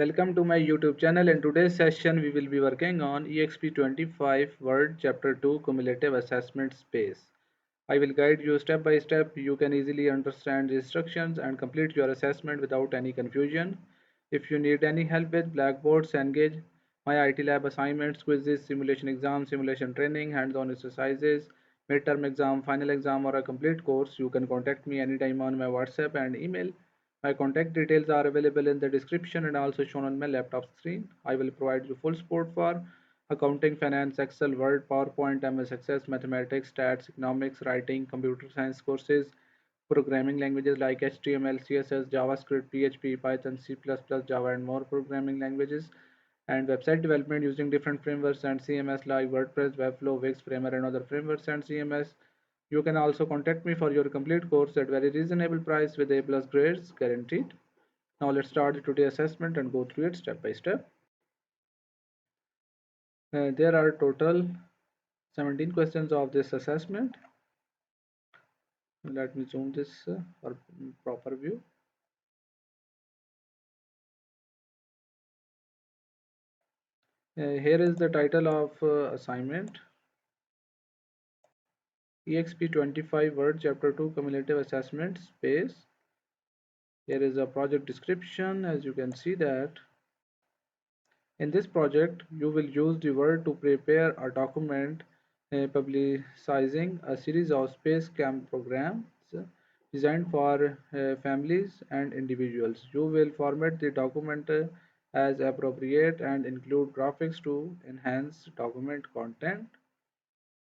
Welcome to my YouTube channel. In today's session, we will be working on Exp25 Word Chapter 2 Cumulative Assessment Space. I will guide you step by step. You can easily understand the instructions and complete your assessment without any confusion. If you need any help with Blackboard, Cengage, my IT lab assignments, quizzes, simulation exams, simulation training, hands-on exercises, midterm exam, final exam, or a complete course, you can contact me anytime on my WhatsApp and email. My contact details are available in the description and also shown on my laptop screen. I will provide you full support for accounting, finance, Excel, Word, PowerPoint, MS Access, mathematics, stats, economics, writing, computer science courses, programming languages like HTML, CSS, JavaScript, PHP, Python, C++, Java, and more programming languages, and website development using different frameworks and CMS like WordPress, Webflow, Wix, Framer, and other frameworks and CMS. You can also contact me for your complete course at very reasonable price with A plus grades guaranteed. Now let's start today's assessment and go through it step by step. There are total 17 questions of this assessment. Let me zoom this for proper view. Here is the title of assignment. Exp25 Word Chapter 2 Cumulative Assessment Space. Here is a project description. As you can see that in this project you will use the Word to prepare a document publicizing a series of space camp programs designed for families and individuals. You will format the document as appropriate and include graphics to enhance document content.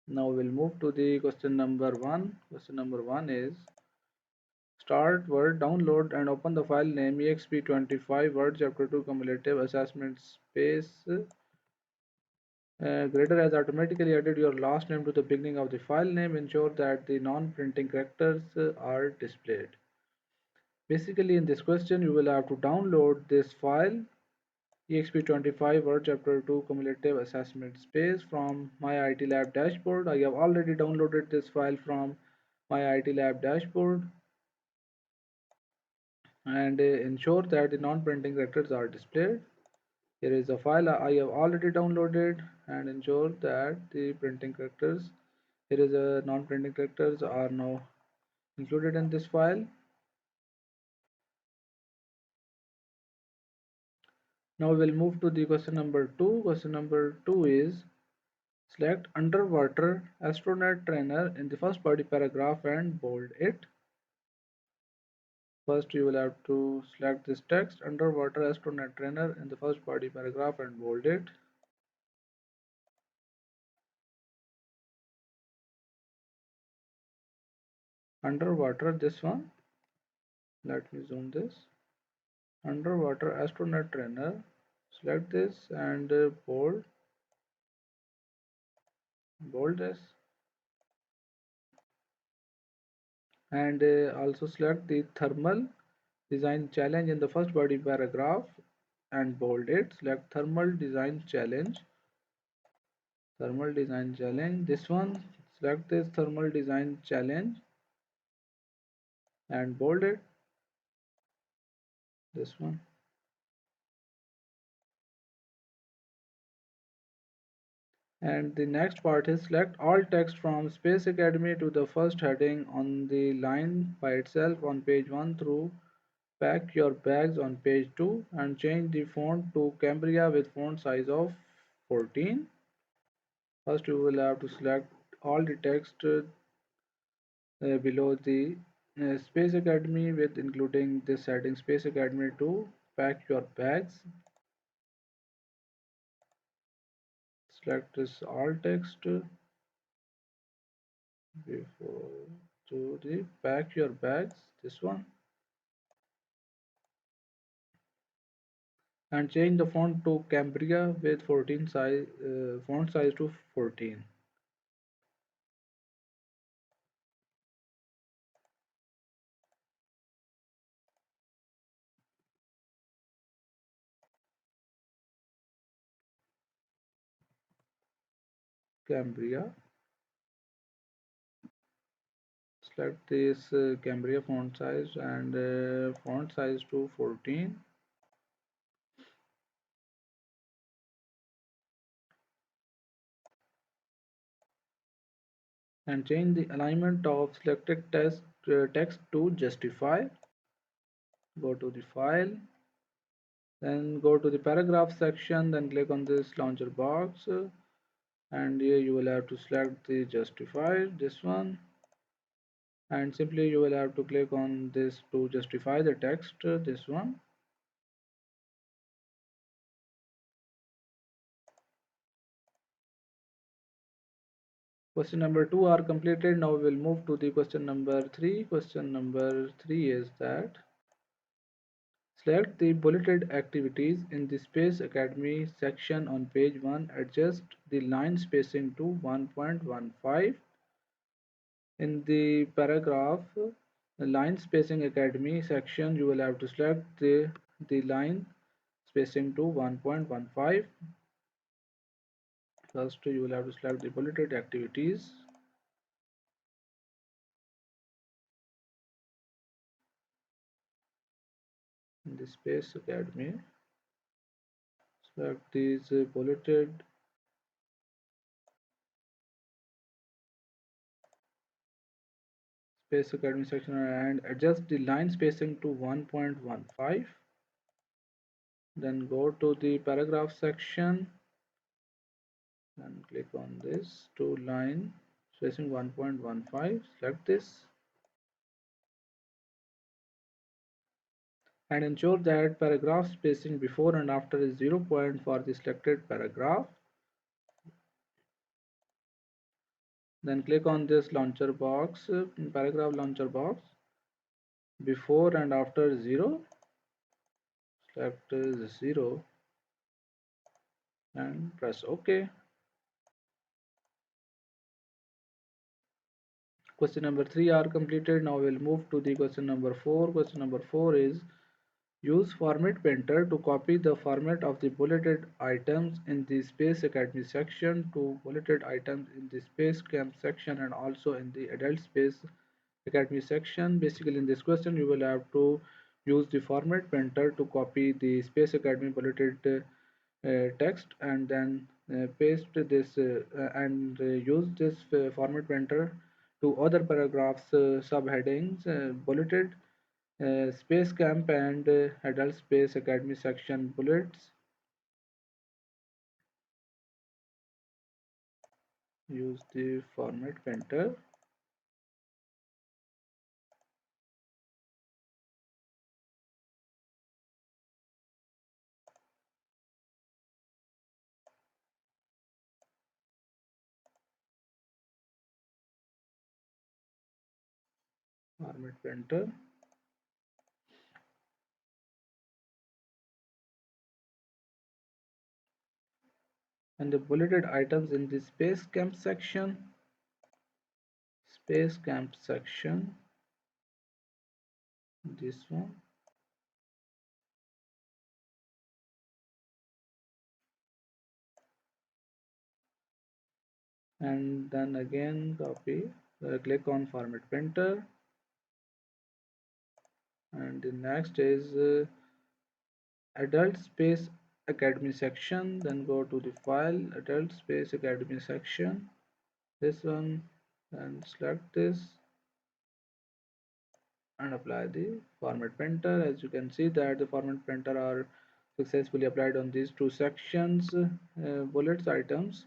Now we'll move to the question number 1. Question number 1 is start Word, download and open the file name exp25 Word Chapter 2 Cumulative Assessment Space. Grader has automatically added your last name to the beginning of the file name. Ensure that the non-printing characters are displayed. Basically, in this question, you will have to download this file exp25 Word Chapter 2 Cumulative Assessment Space from my IT Lab dashboard. I have already downloaded this file from my IT Lab dashboard, and ensure that the non-printing characters are displayed. Here is a file I have already downloaded, and ensure that the printing characters, here is a non-printing characters are now included in this file. Now we will move to the question number 2. Question number 2 is select underwater astronaut trainer in the first body paragraph and bold it. First you will have to select this text underwater astronaut trainer in the first body paragraph and bold it. Underwater, this one, let me zoom this. Underwater astronaut trainer, select this and bold this, and also select the thermal design challenge in the first body paragraph and bold it. Select thermal design challenge, this one, select this thermal design challenge and bold it, this one. And the next part is select all text from Space Academy to the first heading on the line by itself on page 1 through pack your bags on page 2 and change the font to Cambria with font size of 14. First you will have to select all the text below the Space Academy with including this heading Space Academy to pack your bags. Select this all text before to the pack your bags, this one, and change the font to Cambria with 14 size font size to 14. Cambria, select this Cambria font size and font size to 14. and change the alignment of selected text to justify. Go to the file, then go to the paragraph section, then click on this launcher box, and here you will have to select the justify, this one, and simply you will have to click on this to justify the text, this one. Question number 2 are completed. Now we will move to the question number 3. Question number 3 is that select the bulleted activities in the Space Academy section on page 1. Adjust the line spacing to 1.15. In the paragraph, the line spacing academy section, you will have to select the line spacing to 1.15. First, you will have to select the bulleted activities. In the Space Academy, select these bulleted Space Academy section and adjust the line spacing to 1.15. Then go to the paragraph section and click on this to line spacing 1.15. Select this and ensure that paragraph spacing before and after is 0 point for the selected paragraph. Then click on this launcher box, paragraph launcher box, before and after 0, select 0 and press OK. Question number 3 are completed. Now we'll move to the question number 4. Question number 4 is use Format Painter to copy the format of the bulleted items in the Space Academy section to bulleted items in the Space Camp section and also in the Adult Space Academy section. Basically, in this question, you will have to use the Format Painter to copy the Space Academy bulleted text and then paste this and use this Format Painter to other paragraphs subheadings bulleted Space Camp and Adult Space Academy section bullets. Use the Format Painter. Format Painter. And the bulleted items in the Space Camp section. Space Camp section. This one. And then again copy. Click on Format Painter. And the next is Adult Space Academy section. Then go to the file Adult Space Academy section. This one, and select this and apply the Format Painter. As you can see that the Format Painter are successfully applied on these two sections bullets items.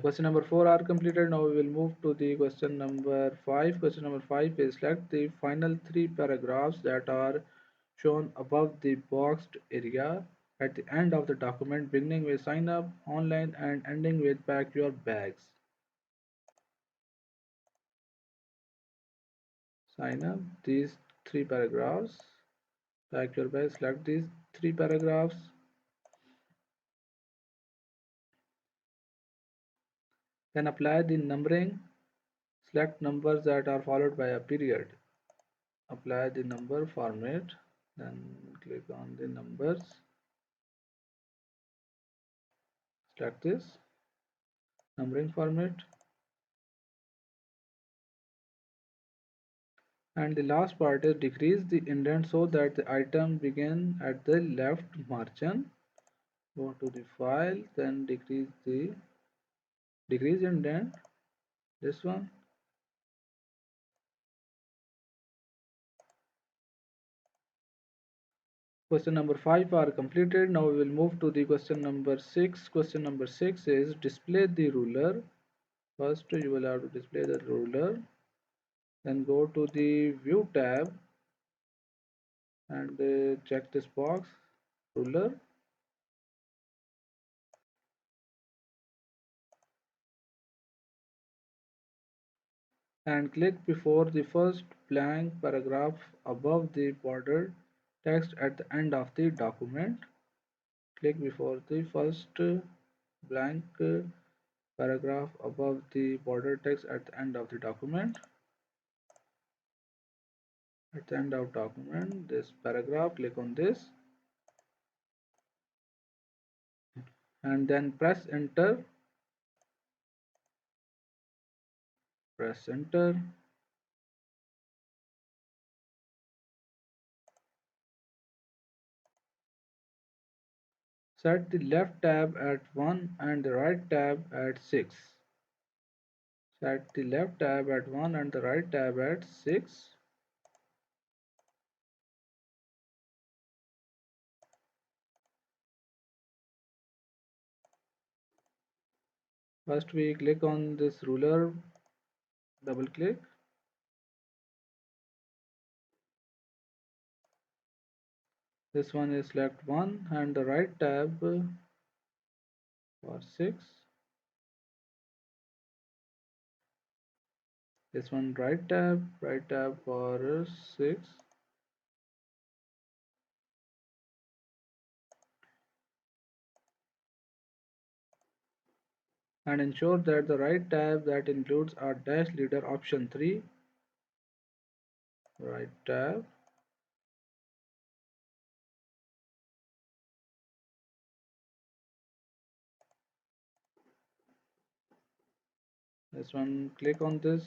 Question number 4 are completed. Now we will move to the question number 5. Question number 5 is select the final 3 paragraphs that are shown above the boxed area at the end of the document, beginning with sign up online and ending with pack your bags. Sign up these 3 paragraphs, pack your bags, select these 3 paragraphs. Then apply the numbering, select numbers that are followed by a period. Apply the number format, then click on the numbers, select this numbering format, and the last part is decrease the indent so that the item begin at the left margin. Go to the file, then decrease the Decrease indent, this one. Question number 5 are completed. Now we will move to the question number 6. Question number 6 is display the ruler. First you will have to display the ruler. Then go to the view tab and check this box, ruler. And click before the first blank paragraph above the border text at the end of the document. Click before the first blank paragraph above the border text at the end of the document. At the end of document, this paragraph, click on this and then press enter. Press enter. Set the left tab at 1 and the right tab at 6. Set the left tab at 1 and the right tab at 6. First we click on this ruler, double click. This one is select 1 and the right tab for 6. This one right tab for 6. And ensure that the right tab that includes our dash leader option 3. Right tab. This one, click on this.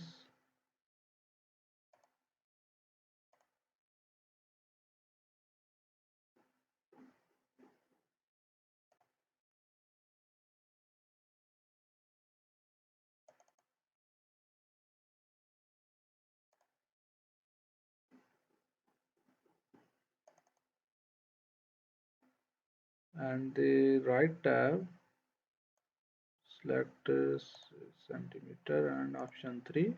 And the right tab, select centimeter and option 3.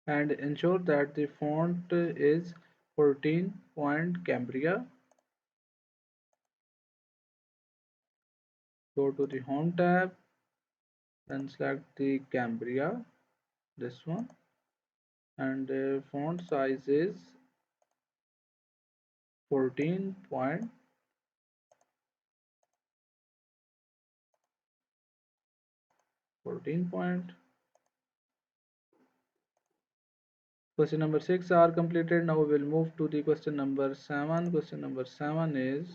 And ensure that the font is 14 point Cambria. Go to the home tab and select the Cambria, this one, and the font size is 14 point. Question number 6 are completed. Now we will move to the question number 7. Question number 7 is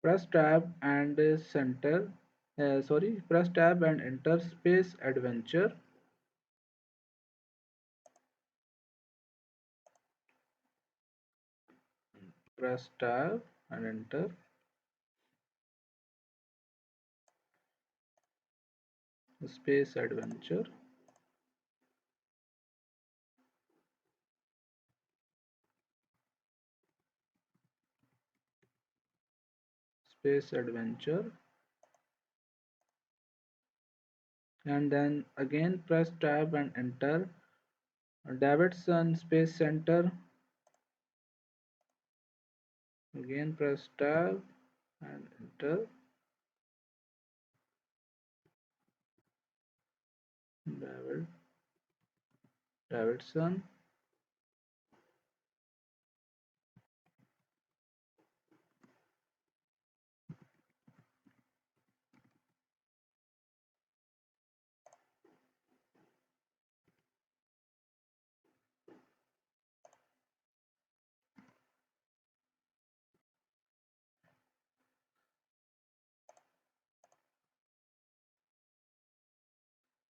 press tab and press tab and enter space adventure. Press tab and enter space adventure. Space adventure. And then again press tab and enter Davidson Space Center. Again press tab and enter Davidson.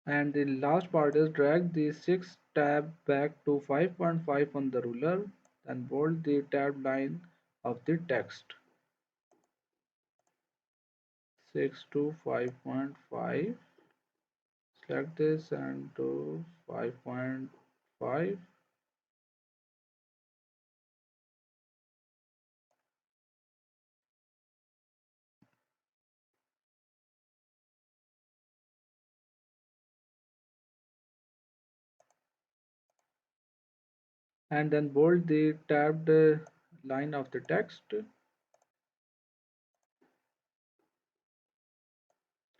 And the last part is drag the 6 tab back to 5.5 on the ruler, then bold the tab line of the text. 6 to 5.5. Select this and to 5.5. And then bold the tabbed line of the text.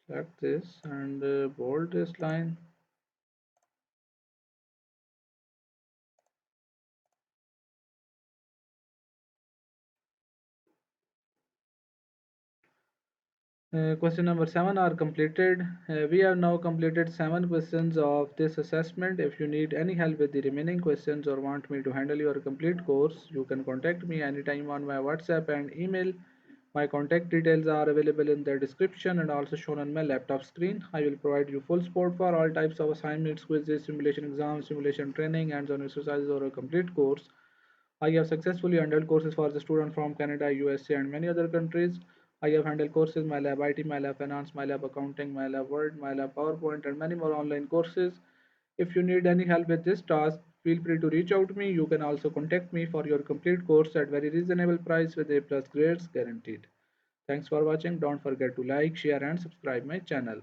Select this and bold this line. Question number 7 are completed. We have now completed 7 questions of this assessment. If you need any help with the remaining questions or want me to handle your complete course, you can contact me anytime on my WhatsApp and email. My contact details are available in the description and also shown on my laptop screen. I will provide you full support for all types of assignments, quizzes, simulation exams, simulation training, hands-on exercises, or a complete course. I have successfully handled courses for the students from Canada, USA, and many other countries. I have handled courses MyLab IT, MyLab Finance, MyLab Accounting, MyLab Word, MyLab PowerPoint, and many more online courses. If you need any help with this task, feel free to reach out to me. You can also contact me for your complete course at very reasonable price with A+ grades guaranteed. Thanks for watching. Don't forget to like, share, and subscribe my channel.